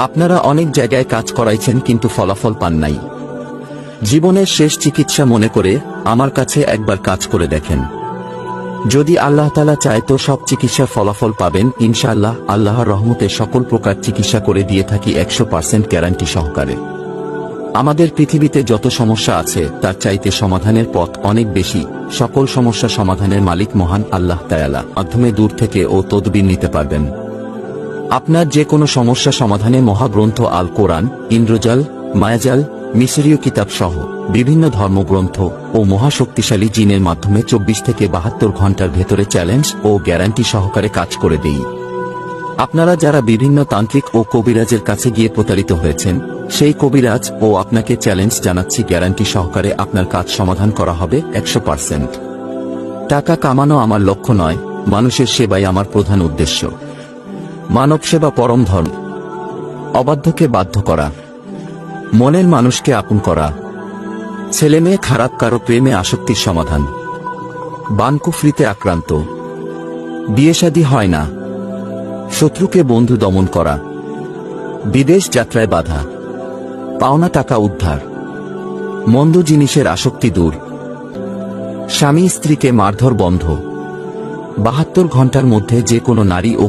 আপনারা অনেক জায়গায় কাজ করাইছেন কিন্তু ফলাফল পান নাই। জীবনের শেষ চিকিৎসা মনে করে আমার কাছে একবার কাজ করে দেখেন। যদি আল্লাহ তাআলা চায় তো সব চিকিৎসার ফলাফল পাবেন ইনশাআল্লাহ। আল্লাহর রহমতে সকল প্রকার চিকিৎসা করে দিয়ে থাকি 100% গ্যারান্টি সহকারে। আমাদের পৃথিবীতে যত সমস্যা আছে তার চাইতে সমাধানের পথ অনেক বেশি। সকল সমস্যা সমাধানের মালিক মহান আল্লাহ তাআলা মাধ্যমে দূর থেকে ও তদবির নিতে পারবেন। আপনার যে কোনো সমস্যা সমাধানে মহাগ্রন্থ আল কোরআন, ইন্দ্রজাল, মায়াজাল, মিশরীয় কিতাব সহ বিভিন্ন ধর্মগ্রন্থ ও মহাশক্তিশালী জিনের মাধ্যমে 24 থেকে 72 ঘন্টার ভেতরে চ্যালেঞ্জ ও গ্যারান্টি সহকারে কাজ করে দেই। আপনারা যারা বিভিন্ন তান্ত্রিক ও কবিরাজের কাছে গিয়ে প্রতারিত হয়েছেন, সেই কবিরাজ ও আপনাকে চ্যালেঞ্জ জানাচ্ছি, গ্যারান্টি সহকারে আপনার কাজ সমাধান করা হবে 100%। টাকা কামানো আমার লক্ষ্য নয়, মানুষের সেবাই আমার প্রধান উদ্দেশ্য। মানব সেবা পরম ধর্ম। অবাধ্যকে বাধ্য করা, মনের মানুষকে আপন করা, ছেলেমেয়ে খারাপ কারো প্রেমে আসক্তির সমাধান, বানকুফরিতে আক্রান্ত, বিয়ে শাদী হয় না, শত্রুকে বন্ধু দমন করা, বিদেশ যাত্রায় বাধা, পাওনা টাকা উদ্ধার, মন্দ জিনিসের আসক্তি দূর, স্বামী স্ত্রীকে মারধর বন্ধ, 72 ঘন্টার মধ্যে যে কোনো নারী ও